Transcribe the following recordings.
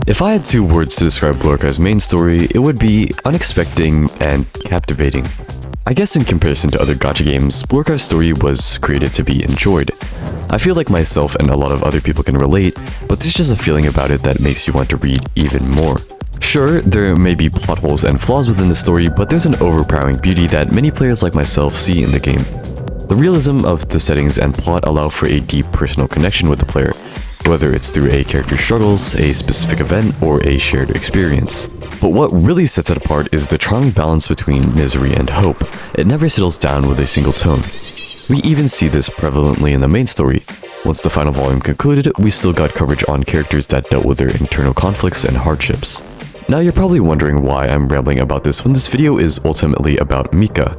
If I had 2 words to describe Blue Archive's main story, it would be unexpected and captivating. I guess in comparison to other gacha games, Blue Archive's story was created to be enjoyed. I feel like myself and a lot of other people can relate, but there's just a feeling about it that makes you want to read even more. Sure, there may be plot holes and flaws within the story, but there's an overpowering beauty that many players like myself see in the game. The realism of the settings and plot allow for a deep personal connection with the player, whether it's through a character's struggles, a specific event, or a shared experience. But what really sets it apart is the charming balance between misery and hope. It never settles down with a single tone. We even see this prevalently in the main story. Once the final volume concluded, we still got coverage on characters that dealt with their internal conflicts and hardships. Now you're probably wondering why I'm rambling about this when this video is ultimately about Mika.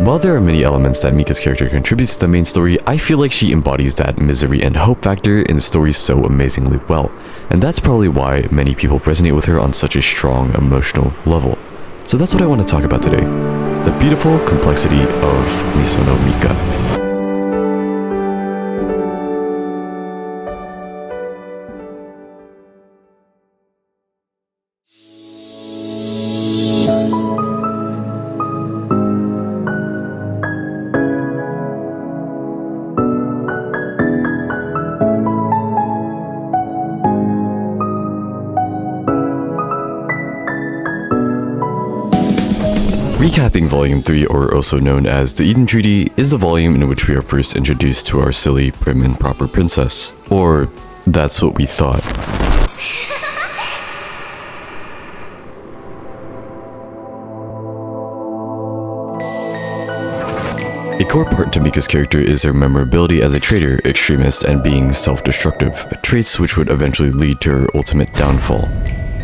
While there are many elements that Mika's character contributes to the main story, I feel like she embodies that misery and hope factor in the story so amazingly well, and that's probably why many people resonate with her on such a strong emotional level. So that's what I want to talk about today, the beautiful complexity of Misono Mika. Recapping Volume 3, or also known as the Eden Treaty, is the volume in which we are first introduced to our silly, prim and proper princess. Or, that's what we thought. A core part to Mika's character is her memorability as a traitor, extremist, and being self-destructive, traits which would eventually lead to her ultimate downfall.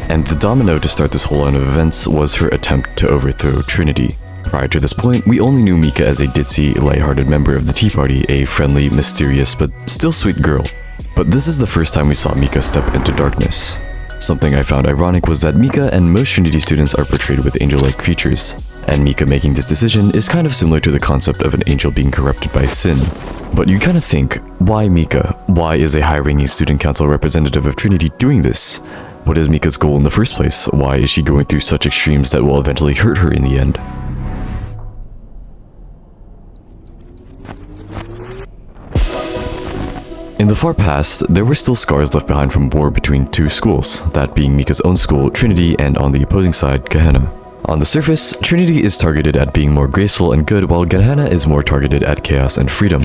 And the domino to start this whole line of events was her attempt to overthrow Trinity. Prior to this point, we only knew Mika as a ditzy, lighthearted member of the Tea Party, a friendly, mysterious, but still sweet girl. But this is the first time we saw Mika step into darkness. Something I found ironic was that Mika and most Trinity students are portrayed with angel-like features, and Mika making this decision is kind of similar to the concept of an angel being corrupted by sin. But you kind of think, why Mika? Why is a high-ranking student council representative of Trinity doing this? What is Mika's goal in the first place? Why is she going through such extremes that will eventually hurt her in the end? In the far past, there were still scars left behind from war between 2 schools, that being Mika's own school, Trinity, and on the opposing side, Gehenna. On the surface, Trinity is targeted at being more graceful and good, while Gehenna is more targeted at chaos and freedom.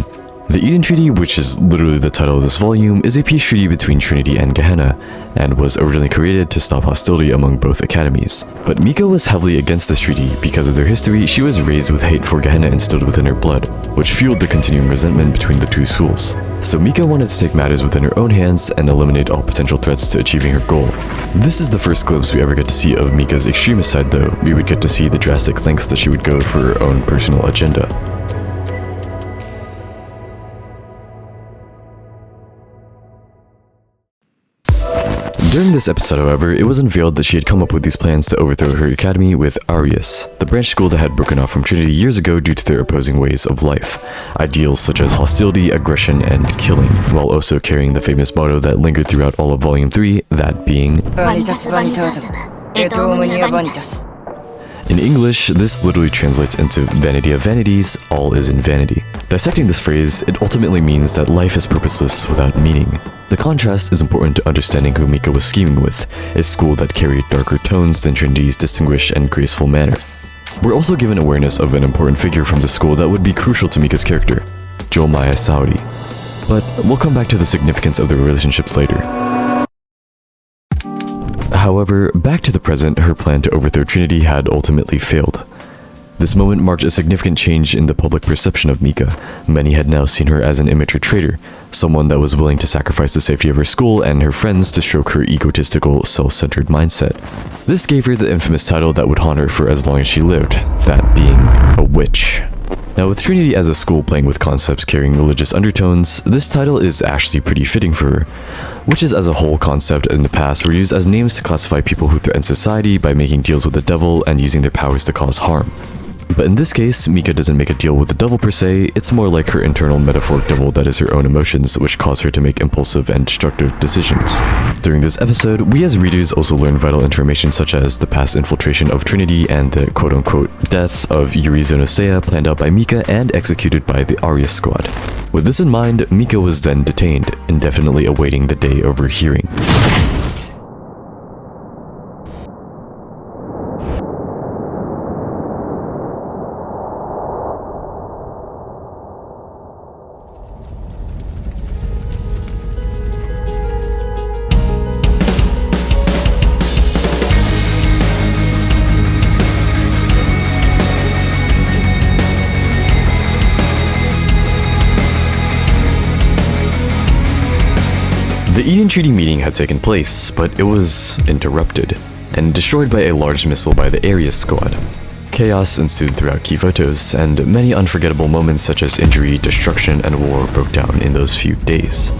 The Eden Treaty, which is literally the title of this volume, is a peace treaty between Trinity and Gehenna, and was originally created to stop hostility among both academies. But Mika was heavily against this treaty. Because of their history, she was raised with hate for Gehenna instilled within her blood, which fueled the continuing resentment between the 2 schools. So Mika wanted to take matters within her own hands and eliminate all potential threats to achieving her goal. This is the first glimpse we ever get to see of Mika's extremist side though. We would get to see the drastic lengths that she would go for her own personal agenda. During this episode, however, it was unveiled that she had come up with these plans to overthrow her academy with Arius, the branch school that had broken off from Trinity years ago due to their opposing ways of life. Ideals such as hostility, aggression, and killing, while also carrying the famous motto that lingered throughout all of Volume 3, that being In English, this literally translates into vanity of vanities, all is in vanity. Dissecting this phrase, it ultimately means that life is purposeless without meaning. The contrast is important to understanding who Mika was scheming with, a school that carried darker tones than Trinity's distinguished and graceful manner. We're also given awareness of an important figure from the school that would be crucial to Mika's character, Jomaya Saori. But we'll come back to the significance of their relationships later. However, back to the present, her plan to overthrow Trinity had ultimately failed. This moment marked a significant change in the public perception of Mika. Many had now seen her as an immature traitor, someone that was willing to sacrifice the safety of her school and her friends to stroke her egotistical, self-centered mindset. This gave her the infamous title that would haunt her for as long as she lived, that being a witch. Now, with Trinity as a school playing with concepts carrying religious undertones, this title is actually pretty fitting for her. Witches as a whole concept in the past were used as names to classify people who threaten society by making deals with the devil and using their powers to cause harm. But in this case, Mika doesn't make a deal with the devil per se, it's more like her internal metaphoric devil that is her own emotions, which cause her to make impulsive and destructive decisions. During this episode, we as readers also learn vital information such as the past infiltration of Trinity and the quote-unquote death of Yurizono Seiya planned out by Mika and executed by the Arius squad. With this in mind, Mika was then detained, indefinitely awaiting the day of her hearing. The Eden Treaty meeting had taken place, but it was interrupted and destroyed by a large missile by the Arius squad. Chaos ensued throughout key photos, and many unforgettable moments such as injury, destruction, and war broke down in those few days.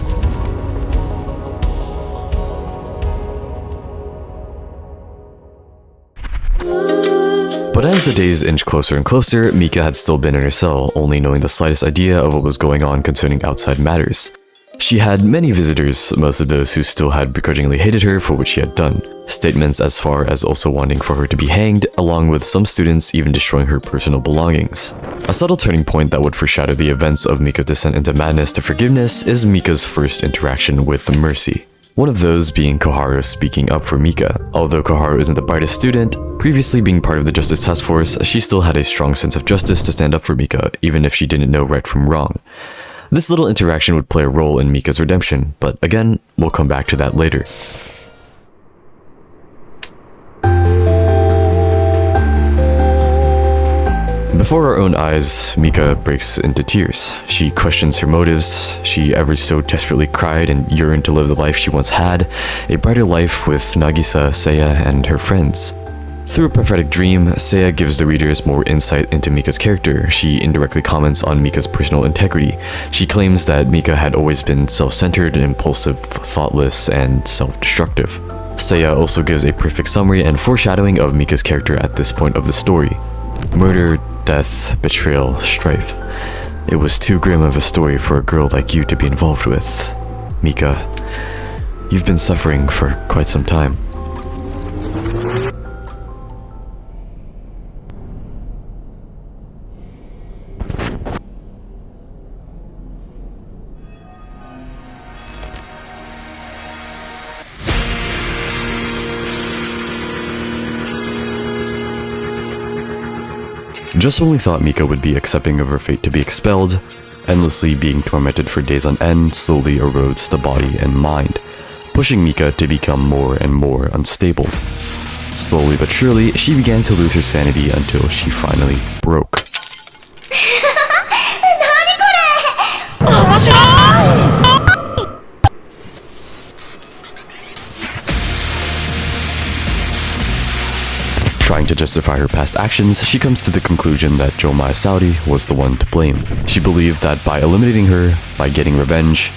But as the days inched closer and closer, Mika had still been in her cell, only knowing the slightest idea of what was going on concerning outside matters. She had many visitors, most of those who still had begrudgingly hated her for what she had done. Statements as far as also wanting for her to be hanged, along with some students even destroying her personal belongings. A subtle turning point that would foreshadow the events of Mika's descent into madness to forgiveness is Mika's first interaction with Mercy. One of those being Koharu speaking up for Mika. Although Koharu isn't the brightest student, previously being part of the Justice Task Force, she still had a strong sense of justice to stand up for Mika, even if she didn't know right from wrong. This little interaction would play a role in Mika's redemption, but again, we'll come back to that later. Before our own eyes, Mika breaks into tears. She questions her motives. She ever so desperately cried and yearned to live the life she once had, a brighter life with Nagisa, Seiya, and her friends. Through a prophetic dream, Seiya gives the readers more insight into Mika's character. She indirectly comments on Mika's personal integrity. She claims that Mika had always been self-centered, impulsive, thoughtless, and self-destructive. Seiya also gives a perfect summary and foreshadowing of Mika's character at this point of the story. Murder, death, betrayal, strife. It was too grim of a story for a girl like you to be involved with. Mika, you've been suffering for quite some time. Just when we thought Mika would be accepting of her fate to be expelled, endlessly being tormented for days on end slowly erodes the body and mind, pushing Mika to become more and more unstable. Slowly but surely, she began to lose her sanity until she finally broke. Trying to justify her past actions, she comes to the conclusion that Jomai Saori was the one to blame. She believed that by eliminating her, by getting revenge,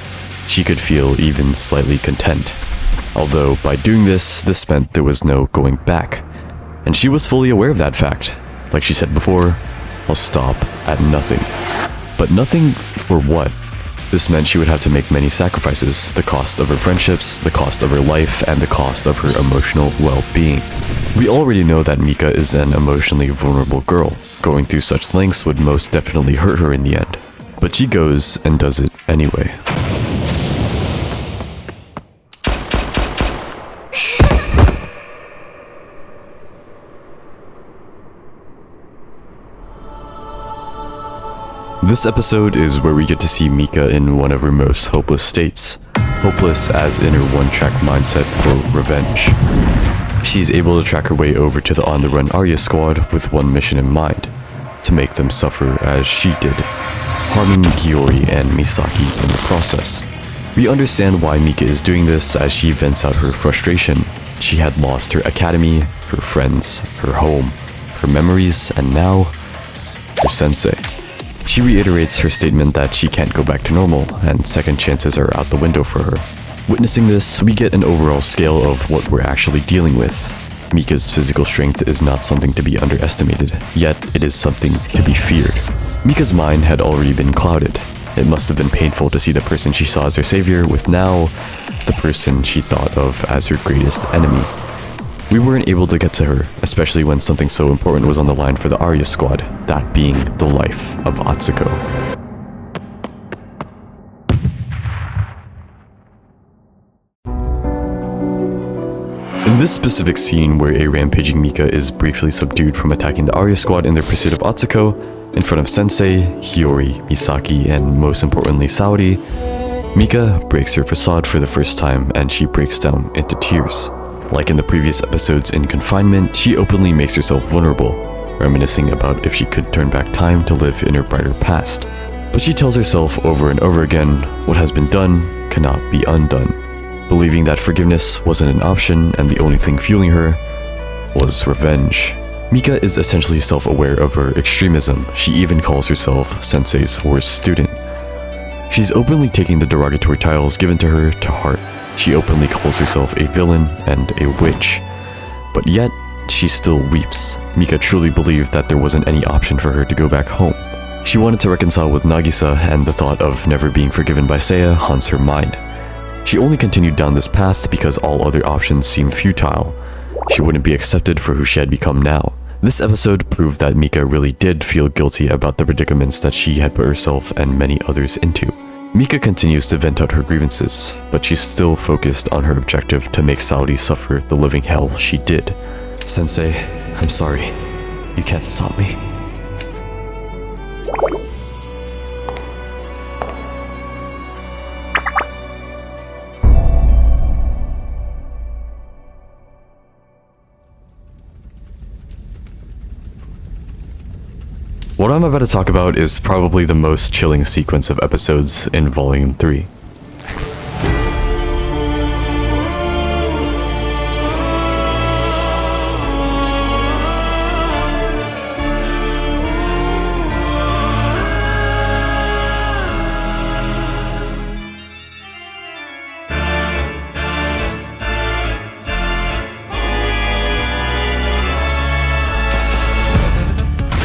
she could feel even slightly content. Although by doing this meant there was no going back. And she was fully aware of that fact. Like she said before, I'll stop at nothing. But nothing for what? This meant she would have to make many sacrifices, the cost of her friendships, the cost of her life, and the cost of her emotional well-being. We already know that Mika is an emotionally vulnerable girl. Going through such lengths would most definitely hurt her in the end. But she goes and does it anyway. This episode is where we get to see Mika in one of her most hopeless states. Hopeless as in her one-track mindset for revenge. She's able to track her way over to the on-the-run Arius squad with one mission in mind, to make them suffer as she did, harming Giori and Misaki in the process. We understand why Mika is doing this as she vents out her frustration. She had lost her academy, her friends, her home, her memories, and now, her sensei. She reiterates her statement that she can't go back to normal, and second chances are out the window for her. Witnessing this, we get an overall scale of what we're actually dealing with. Mika's physical strength is not something to be underestimated, yet it is something to be feared. Mika's mind had already been clouded. It must have been painful to see the person she saw as her savior with now the person she thought of as her greatest enemy. We weren't able to get to her, especially when something so important was on the line for the Arius squad, that being the life of Atsuko. In this specific scene where a rampaging Mika is briefly subdued from attacking the Arius squad in their pursuit of Atsuko, in front of Sensei, Hiyori, Misaki, and most importantly Saori, Mika breaks her facade for the first time and she breaks down into tears. Like in the previous episodes in Confinement, she openly makes herself vulnerable, reminiscing about if she could turn back time to live in her brighter past. But she tells herself over and over again, what has been done cannot be undone, believing that forgiveness wasn't an option and the only thing fueling her was revenge. Mika is essentially self-aware of her extremism. She even calls herself Sensei's worst student. She's openly taking the derogatory titles given to her to heart. She openly calls herself a villain and a witch. But yet, she still weeps. Mika truly believed that there wasn't any option for her to go back home. She wanted to reconcile with Nagisa, and the thought of never being forgiven by Seiya haunts her mind. She only continued down this path because all other options seemed futile. She wouldn't be accepted for who she had become now. This episode proved that Mika really did feel guilty about the predicaments that she had put herself and many others into. Mika continues to vent out her grievances, but she's still focused on her objective to make Saori suffer the living hell she did. Sensei, I'm sorry. You can't stop me. What I'm about to talk about is probably the most chilling sequence of episodes in Volume 3.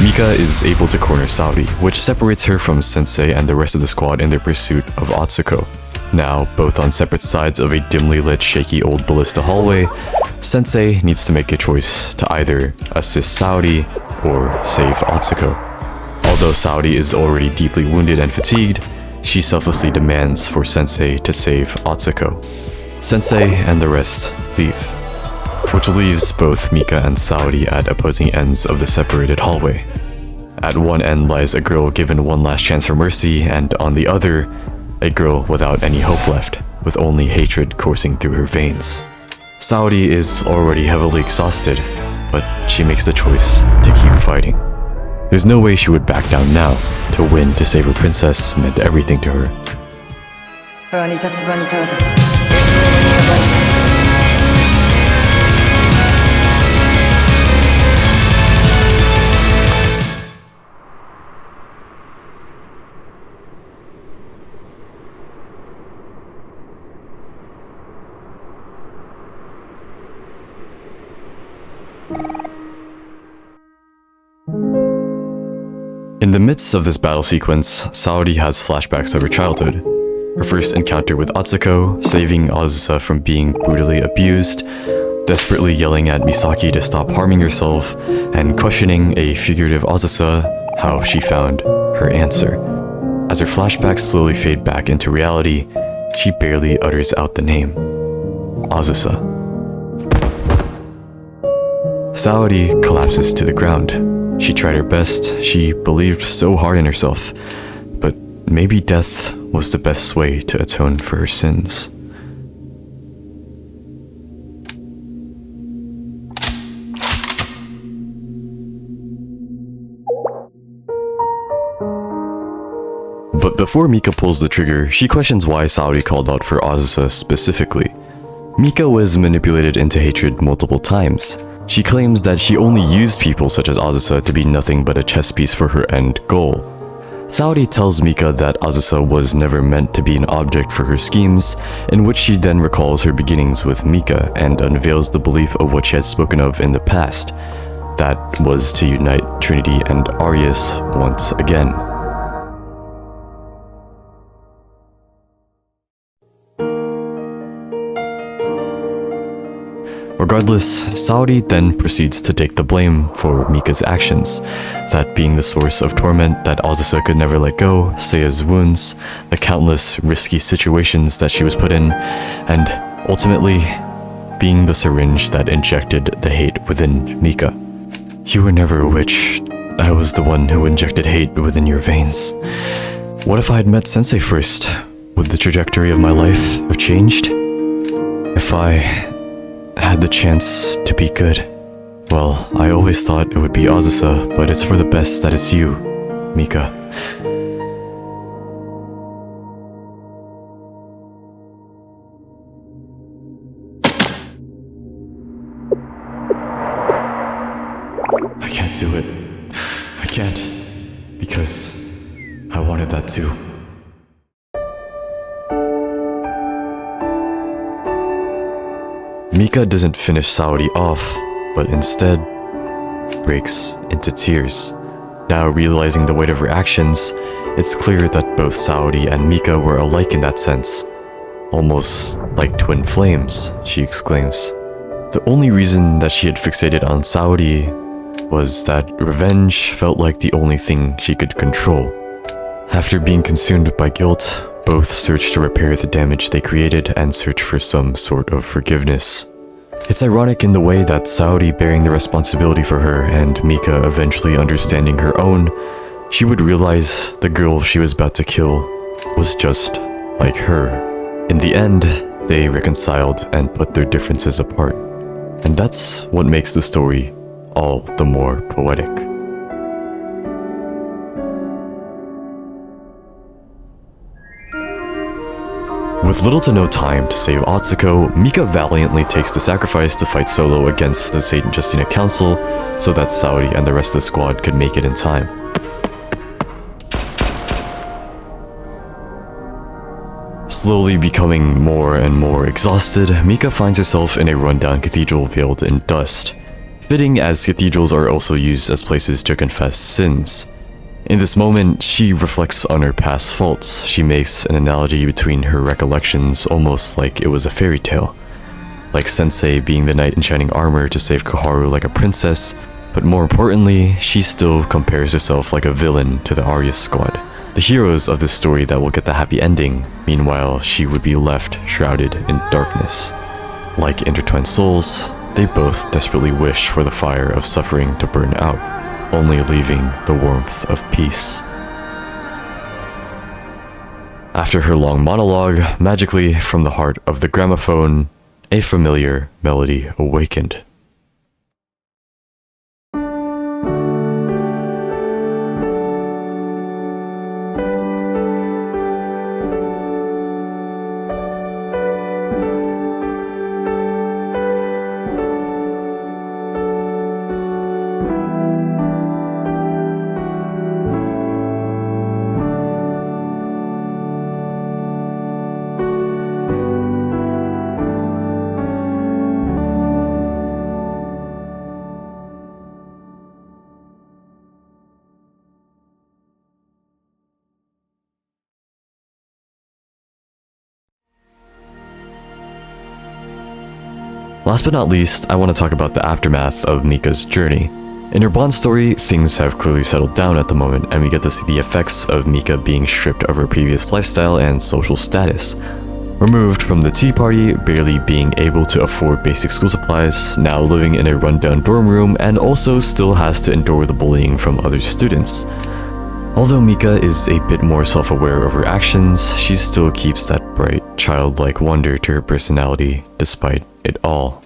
Mika is able to corner Saori, which separates her from Sensei and the rest of the squad in their pursuit of Atsuko. Now, both on separate sides of a dimly lit, shaky old ballista hallway, Sensei needs to make a choice to either assist Saori or save Atsuko. Although Saori is already deeply wounded and fatigued, she selflessly demands for Sensei to save Atsuko. Sensei and the rest leave, which leaves both Mika and Saori at opposing ends of the separated hallway. At one end lies a girl given one last chance for mercy, and on the other, a girl without any hope left, with only hatred coursing through her veins. Saori is already heavily exhausted, but she makes the choice to keep fighting. There's no way she would back down now. To win to save her princess meant everything to her. In the midst of this battle sequence, Saori has flashbacks of her childhood. Her first encounter with Atsuko, saving Azusa from being brutally abused, desperately yelling at Misaki to stop harming herself, and questioning a figurative Azusa how she found her answer. As her flashbacks slowly fade back into reality, she barely utters out the name. Azusa. Saori collapses to the ground. She tried her best, she believed so hard in herself, but maybe death was the best way to atone for her sins. But before Mika pulls the trigger, she questions why Saori called out for Azusa specifically. Mika was manipulated into hatred multiple times. She claims that she only used people such as Azusa to be nothing but a chess piece for her end goal. Saori tells Mika that Azusa was never meant to be an object for her schemes, in which she then recalls her beginnings with Mika and unveils the belief of what she had spoken of in the past. That was to unite Trinity and Arius once again. Regardless, Saori then proceeds to take the blame for Mika's actions, that being the source of torment that Azusa could never let go, Seiya's wounds, the countless risky situations that she was put in, and ultimately, being the syringe that injected the hate within Mika. You were never a witch. I was the one who injected hate within your veins. What if I had met Sensei first? Would the trajectory of my life have changed? If I had the chance to be good. Well, I always thought it would be Azusa, but it's for the best that it's you, Mika. I can't do it. I can't. Because I wanted that too. Mika doesn't finish Saori off, but instead breaks into tears. Now realizing the weight of her actions, it's clear that both Saori and Mika were alike in that sense. Almost like twin flames, she exclaims. The only reason that she had fixated on Saori was that revenge felt like the only thing she could control. After being consumed by guilt, both search to repair the damage they created and search for some sort of forgiveness. It's ironic in the way that Saori bearing the responsibility for her and Mika eventually understanding her own, she would realize the girl she was about to kill was just like her. In the end, they reconciled and put their differences apart. And that's what makes the story all the more poetic. With little to no time to save Atsuko, Mika valiantly takes the sacrifice to fight solo against the St. Justina Council so that Saori and the rest of the squad could make it in time. Slowly becoming more and more exhausted, Mika finds herself in a rundown cathedral veiled in dust, fitting as cathedrals are also used as places to confess sins. In this moment, she reflects on her past faults. She makes an analogy between her recollections almost like it was a fairy tale. Like Sensei being the knight in shining armor to save Koharu like a princess, but more importantly, she still compares herself like a villain to the Arius squad, the heroes of this story that will get the happy ending. Meanwhile, she would be left shrouded in darkness. Like intertwined souls, they both desperately wish for the fire of suffering to burn out, only leaving the warmth of peace. After her long monologue, magically from the heart of the gramophone, a familiar melody awakened. Last but not least, I want to talk about the aftermath of Mika's journey. In her Bond story, things have clearly settled down at the moment, and we get to see the effects of Mika being stripped of her previous lifestyle and social status. Removed from the tea party, barely being able to afford basic school supplies, now living in a rundown dorm room, and also still has to endure the bullying from other students. Although Mika is a bit more self-aware of her actions, she still keeps that bright, childlike wonder to her personality despite it all.